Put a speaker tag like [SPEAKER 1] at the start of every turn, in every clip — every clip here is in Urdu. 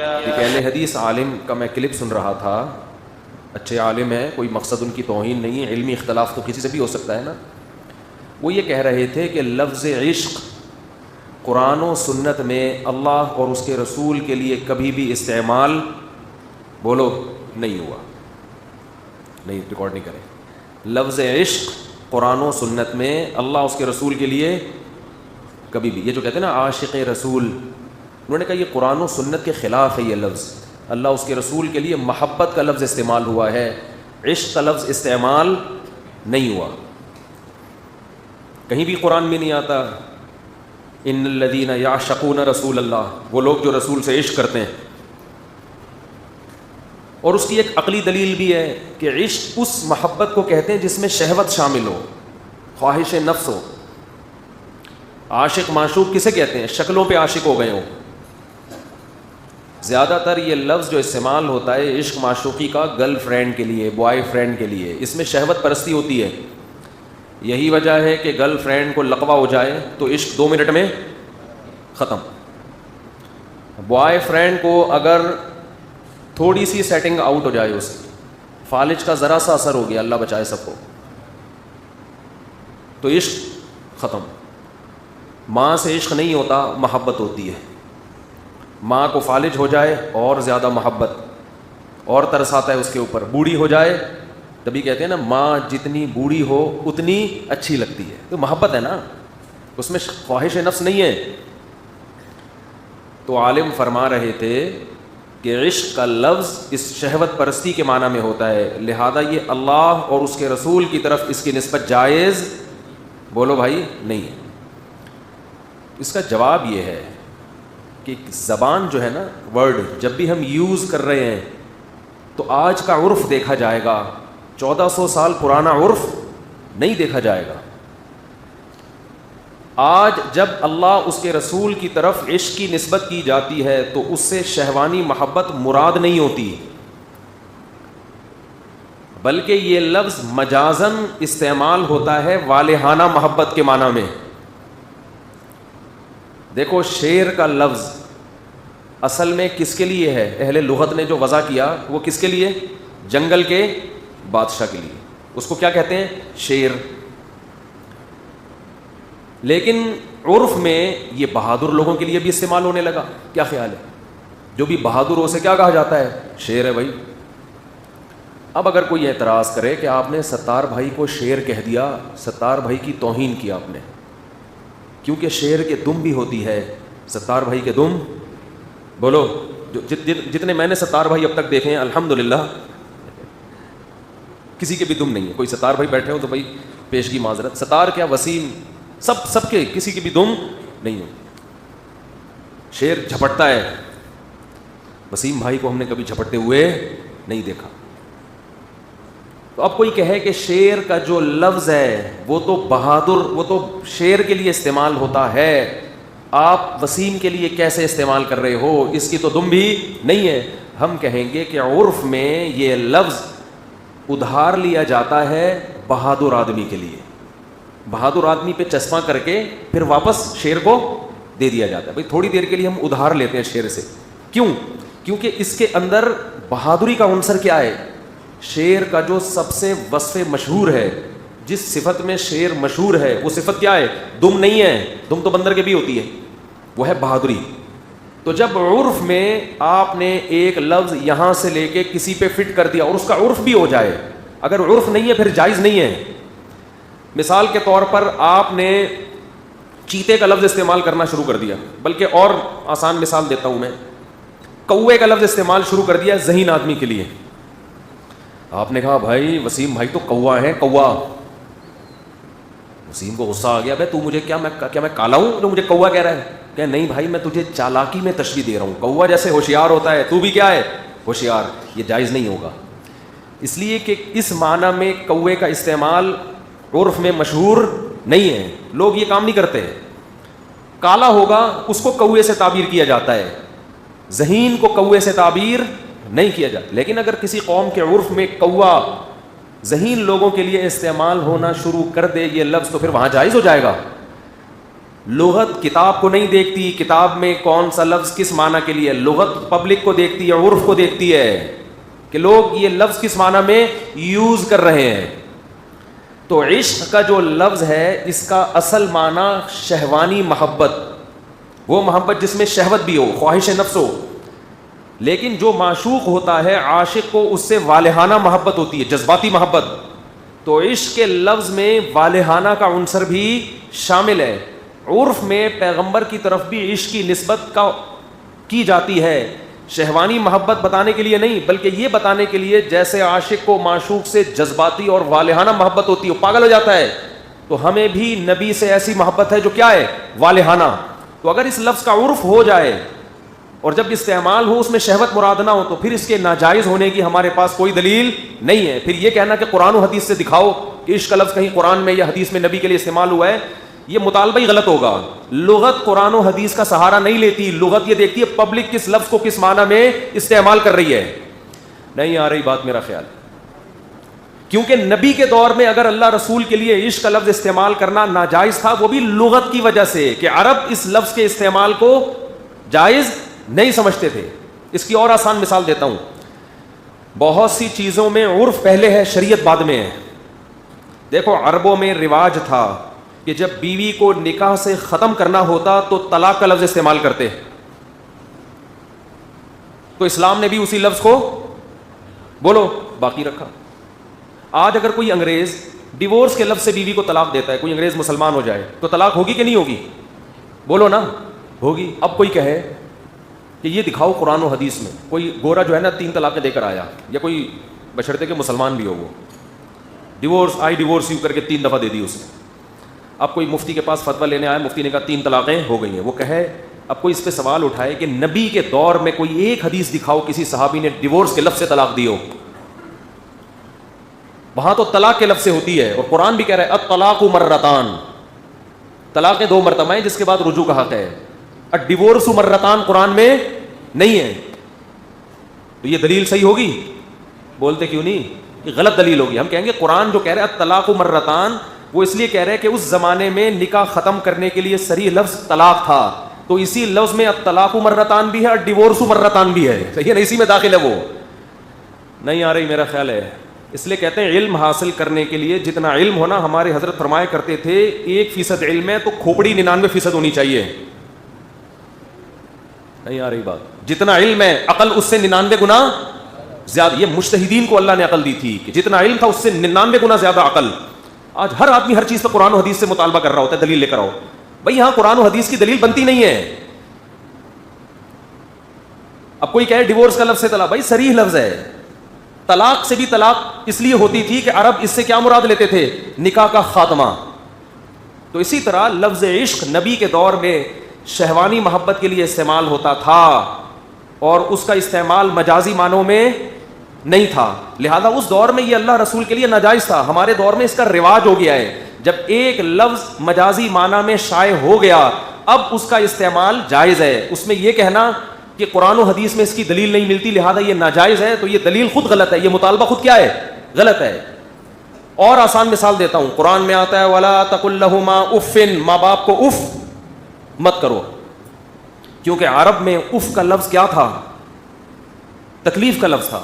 [SPEAKER 1] ایک اہل حدیث عالم کا میں کلپ سن رہا تھا, اچھے عالم ہیں, کوئی مقصد ان کی توہین نہیں ہے, علمی اختلاف تو کسی سے بھی ہو سکتا ہے نا. وہ یہ کہہ رہے تھے کہ لفظ عشق قرآن و سنت میں اللہ اور اس کے رسول کے لیے کبھی بھی استعمال بولو نہیں ہوا, نہیں ریکارڈ نہیں کریں. لفظ عشق قرآن و سنت میں اللہ اس کے رسول کے لیے کبھی بھی, یہ جو کہتے ہیں نا عاشق رسول, انہوں نے کہا یہ قرآن و سنت کے خلاف ہے. یہ لفظ اللہ اس کے رسول کے لیے محبت کا لفظ استعمال ہوا ہے, عشق کا لفظ استعمال نہیں ہوا. کہیں بھی قرآن میں نہیں آتا ان الذین یعشقون رسول اللہ, وہ لوگ جو رسول سے عشق کرتے ہیں. اور اس کی ایک عقلی دلیل بھی ہے کہ عشق اس محبت کو کہتے ہیں جس میں شہوت شامل ہو, خواہش نفس ہو. عاشق معشوق کسے کہتے ہیں؟ شکلوں پہ عاشق ہو گئے ہوں. زیادہ تر یہ لفظ جو استعمال ہوتا ہے عشق معشوقی کا گرل فرینڈ کے لیے, بوائے فرینڈ کے لیے, اس میں شہوت پرستی ہوتی ہے. یہی وجہ ہے کہ گرل فرینڈ کو لقوہ ہو جائے تو عشق 2 منٹ میں ختم. بوائے فرینڈ کو اگر تھوڑی سی سیٹنگ آؤٹ ہو جائے, اس فالج کا ذرا سا اثر ہو گیا, اللہ بچائے سب کو, تو عشق ختم. ماں سے عشق نہیں ہوتا, محبت ہوتی ہے. ماں کو فالج ہو جائے اور زیادہ محبت اور ترس آتا ہے اس کے اوپر. بوڑھی ہو جائے, تبھی کہتے ہیں نا ماں جتنی بوڑھی ہو اتنی اچھی لگتی ہے, تو محبت ہے نا, اس میں خواہش نفس نہیں ہے. تو عالم فرما رہے تھے کہ عشق کا لفظ اس شہوت پرستی کے معنی میں ہوتا ہے, لہذا یہ اللہ اور اس کے رسول کی طرف اس کی نسبت جائز بولو بھائی نہیں ہے. اس کا جواب یہ ہے کہ زبان جو ہے نا, ورڈ جب بھی ہم یوز کر رہے ہیں تو آج کا عرف دیکھا جائے گا, 1400 سال پرانا عرف نہیں دیکھا جائے گا. آج جب اللہ اس کے رسول کی طرف عشق کی نسبت کی جاتی ہے تو اس سے شہوانی محبت مراد نہیں ہوتی, بلکہ یہ لفظ مجازن استعمال ہوتا ہے والہانہ محبت کے معنی میں. دیکھو شیر کا لفظ اصل میں کس کے لیے ہے؟ اہل لغت نے جو وضع کیا وہ کس کے لیے؟ جنگل کے بادشاہ کے لیے. اس کو کیا کہتے ہیں؟ شیر. لیکن عرف میں یہ بہادر لوگوں کے لیے بھی استعمال ہونے لگا. کیا خیال ہے؟ جو بھی بہادر ہو اسے کیا کہا جاتا ہے؟ شیر ہے بھائی. اب اگر کوئی اعتراض کرے کہ آپ نے ستار بھائی کو شیر کہہ دیا, ستار بھائی کی توہین کی آپ نے, کیونکہ شیر کے دم بھی ہوتی ہے. ستار بھائی کے دم بولو, جتنے میں نے ستار بھائی اب تک دیکھے ہیں الحمدللہ کسی کے بھی دم نہیں ہے. کوئی ستار بھائی بیٹھے ہو تو بھائی پیشگی معذرت, ستار کیا وسیم, سب کے کسی کے بھی دم نہیں ہے. شیر جھپٹتا ہے, وسیم بھائی کو ہم نے کبھی جھپٹتے ہوئے نہیں دیکھا. تو اب کوئی کہے کہ شیر کا جو لفظ ہے وہ تو بہادر, وہ تو شیر کے لیے استعمال ہوتا ہے, آپ وسیم کے لیے کیسے استعمال کر رہے ہو, اس کی تو دم بھی نہیں ہے. ہم کہیں گے کہ عرف میں یہ لفظ ادھار لیا جاتا ہے بہادر آدمی کے لیے. بہادر آدمی پہ چسپاں کر کے پھر واپس شیر کو دے دیا جاتا ہے. بھائی تھوڑی دیر کے لیے ہم ادھار لیتے ہیں شیر سے. کیوں؟ کیونکہ اس کے اندر بہادری کا عنصر کیا ہے؟ شیر کا جو سب سے وصف مشہور ہے, جس صفت میں شیر مشہور ہے, وہ صفت کیا ہے؟ دم نہیں ہے. دم تو بندر کے بھی ہوتی ہے, وہ ہے بہادری. تو جب عرف میں آپ نے ایک لفظ یہاں سے لے کے کسی پہ فٹ کر دیا اور اس کا عرف بھی ہو جائے, اگر عرف نہیں ہے پھر جائز نہیں ہے. مثال کے طور پر آپ نے چیتے کا لفظ استعمال کرنا شروع کر دیا, بلکہ اور آسان مثال دیتا ہوں میں, کوے کا لفظ استعمال شروع کر دیا ذہین آدمی کے لیے. آپ نے کہا بھائی وسیم بھائی تو کوا ہے, کوا. وسیم کو غصہ آ گیا, بھائی تو مجھے کیا میں کالا ہوں جو مجھے کوا کہہ رہا ہے؟ کہ نہیں بھائی میں تجھے چالاکی میں تشبیہ دے رہا ہوں, کوا جیسے ہوشیار ہوتا ہے تو بھی کیا ہے؟ ہوشیار. یہ جائز نہیں ہوگا, اس لیے کہ اس معنی میں کوے کا استعمال عرف میں مشہور نہیں ہے, لوگ یہ کام نہیں کرتے. کالا ہوگا اس کو کوے سے تعبیر کیا جاتا ہے, ذہین کو کوے سے تعبیر نہیں کیا جاتا. لیکن اگر کسی قوم کے عرف میں کوا ذہین لوگوں کے لیے استعمال ہونا شروع کر دے یہ لفظ, تو پھر وہاں جائز ہو جائے گا. لغت کتاب کو نہیں دیکھتی کتاب میں کون سا لفظ کس معنی کے لیے، لغت پبلک کو دیکھتی ہے، عرف کو دیکھتی ہے کہ لوگ یہ لفظ کس معنی میں یوز کر رہے ہیں. تو عشق کا جو لفظ ہے اس کا اصل معنی شہوانی محبت، وہ محبت جس میں شہوت بھی ہو، خواہش نفس ہو. لیکن جو معشوق ہوتا ہے عاشق کو اس سے والہانہ محبت ہوتی ہے، جذباتی محبت. تو عشق کے لفظ میں والہانہ کا عنصر بھی شامل ہے. عرف میں پیغمبر کی طرف بھی عشق کی نسبت کی جاتی ہے، شہوانی محبت بتانے کے لیے نہیں بلکہ یہ بتانے کے لیے جیسے عاشق کو معشوق سے جذباتی اور والہانہ محبت ہوتی ہے، پاگل ہو جاتا ہے، تو ہمیں بھی نبی سے ایسی محبت ہے جو کیا ہے، والہانہ. تو اگر اس لفظ کا عرف ہو جائے اور جب استعمال ہو اس میں شہوت مراد نہ ہو تو پھر اس کے ناجائز ہونے کی ہمارے پاس کوئی دلیل نہیں ہے. پھر یہ کہنا کہ قرآن و حدیث سے دکھاؤ کہ عشق کا لفظ کہیں قرآن میں یا حدیث میں نبی کے لیے استعمال ہوا ہے، یہ مطالبہ ہی غلط ہوگا. لغت قرآن و حدیث کا سہارا نہیں لیتی، لغت یہ دیکھتی ہے پبلک کس لفظ کو کس معنی میں استعمال کر رہی ہے. نہیں آ رہی بات میرا خیال، کیونکہ نبی کے دور میں اگر اللہ رسول کے لیے عشق کا لفظ استعمال کرنا ناجائز تھا وہ بھی لغت کی وجہ سے کہ عرب اس لفظ کے استعمال کو جائز نہیں سمجھتے تھے. اس کی اور آسان مثال دیتا ہوں. بہت سی چیزوں میں عرف پہلے ہے، شریعت بعد میں ہے. دیکھو عربوں میں رواج تھا کہ جب بیوی کو نکاح سے ختم کرنا ہوتا تو طلاق کا لفظ استعمال کرتے، تو اسلام نے بھی اسی لفظ کو بولو باقی رکھا. آج اگر کوئی انگریز ڈیورس کے لفظ سے بیوی کو طلاق دیتا ہے، کوئی انگریز مسلمان ہو جائے تو طلاق ہوگی کہ نہیں ہوگی؟ بولو نا، ہوگی. اب کوئی کہے کہ یہ دکھاؤ قرآن و حدیث میں، کوئی گورا جو ہے نا 3 طلاقیں دے کر آیا، یا کوئی بشرطے کہ مسلمان بھی ہو، وہ ڈیورس یو کر کے 3 دفعہ دے دی اس نے. اب کوئی مفتی کے پاس فتویٰ لینے آیا، مفتی نے کہا 3 طلاقیں ہو گئی ہیں. وہ کہے، اب کوئی اس پہ سوال اٹھائے کہ نبی کے دور میں کوئی ایک حدیث دکھاؤ کسی صحابی نے ڈیورس کے لفظ سے طلاق دی ہو. وہاں تو طلاق کے لفظ سے ہوتی ہے، اور قرآن بھی کہہ رہا ہے الطلاق مرتان، طلاقیں 2 مرتبہ ہیں جس کے بعد رجوع کا حق ہے. الڈیورس مرتان قرآن میں نہیں ہے. تو یہ دلیل صحیح ہوگی؟ بولتے کیوں نہیں؟ یہ غلط دلیل ہوگی. ہم کہیں گے قرآن جو کہہ رہے ہیں الطلاق مرتان، وہ اس لیے کہہ رہے ہیں کہ اس زمانے میں نکاح ختم کرنے کے لیے صریح لفظ طلاق تھا، تو اسی لفظ میں الطلاق مرتان بھی ہے اور ڈیورس مرتان بھی ہے. صحیح ہے نا؟ اسی میں داخل ہے. وہ نہیں آ رہی میرا خیال ہے. اس لیے کہتے ہیں علم حاصل کرنے کے لیے جتنا علم ہونا، ہمارے حضرت فرمایا کرتے تھے 1% علم ہے تو کھوپڑی 99% ہونی چاہیے. نہیں آ رہی بات؟ جتنا علم ہے عقل اس سے 99 گنا زیادہ. یہ مجتہدین کو اللہ نے عقل دی تھی کہ جتنا علم تھا اس سے 99 گنا زیادہ عقل. آج ہر آدمی ہر چیز پہ قرآن و حدیث سے مطالبہ کر رہا ہوتا ہے، دلیل لے کر آؤ. بھائی یہاں قرآن و حدیث کی دلیل بنتی نہیں ہے. اب کوئی کہے ڈیورس کا لفظ سے طلاق، بھائی صریح لفظ ہے. طلاق سے بھی طلاق اس لیے ہوتی تھی کہ عرب اس سے کیا مراد لیتے تھے؟ نکاح کا خاتمہ. تو اسی طرح لفظ عشق نبی کے دور میں شہوانی محبت کے لیے استعمال ہوتا تھا اور اس کا استعمال مجازی معنوں میں نہیں تھا. لہذا اس دور میں یہ اللہ رسول کے لیے ناجائز تھا. ہمارے دور میں اس کا رواج ہو گیا ہے. جب ایک لفظ مجازی معنی میں شائع ہو گیا اب اس کا استعمال جائز ہے. اس میں یہ کہنا کہ قرآن و حدیث میں اس کی دلیل نہیں ملتی لہذا یہ ناجائز ہے، تو یہ دلیل خود غلط ہے، یہ مطالبہ خود کیا ہے؟ غلط ہے. اور آسان مثال دیتا ہوں. قرآن میں آتا ہے وَلَا تَقُلْ لَهُمَا اُفٍّ، ماں باپ کو اف مت کرو. کیونکہ عرب میں اف کا لفظ کیا تھا؟ تکلیف کا لفظ تھا.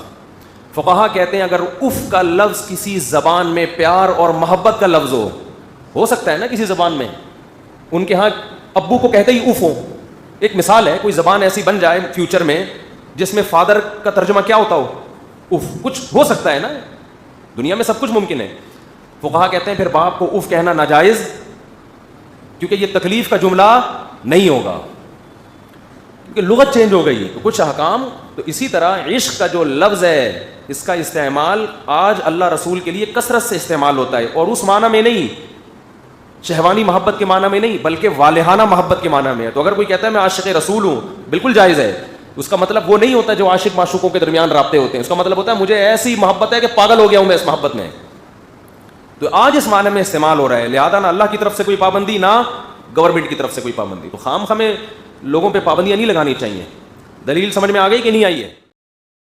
[SPEAKER 1] فقہا کہتے ہیں اگر اف کا لفظ کسی زبان میں پیار اور محبت کا لفظ ہو سکتا ہے نا کسی زبان میں، ان کے ہاں ابو کو کہتے ہی اف ہو. ایک مثال ہے، کوئی زبان ایسی بن جائے فیوچر میں جس میں فادر کا ترجمہ کیا ہوتا ہو؟ اف. کچھ ہو سکتا ہے نا، دنیا میں سب کچھ ممکن ہے. فقہا کہتے ہیں پھر باپ کو اف کہنا ناجائز، کیونکہ یہ تکلیف کا جملہ نہیں ہوگا، کیونکہ لغت چینج ہو گئی تو کچھ احکام. تو اسی طرح عشق کا جو لفظ ہے اس کا استعمال آج اللہ رسول کے لیے کثرت سے استعمال ہوتا ہے، اور اس معنی میں نہیں، شہوانی محبت کے معنی میں نہیں بلکہ والہانہ محبت کے معنی میں ہے. تو اگر کوئی کہتا ہے میں عاشق رسول ہوں، بالکل جائز ہے. اس کا مطلب وہ نہیں ہوتا جو عاشق معشوقوں کے درمیان رابطے ہوتے ہیں. اس کا مطلب ہوتا ہے مجھے ایسی محبت ہے کہ پاگل ہو گیا ہوں میں اس محبت میں. تو آج اس معنی میں استعمال ہو رہا ہے. لہذا نہ اللہ کی طرف سے کوئی پابندی نہ گورنمنٹ کی طرف سے کوئی پابندی. تو خام خامے لوگوں پہ پابندیاں نہیں لگانی چاہیے. دلیل سمجھ میں آ گئی کہ نہیں آئی ہے؟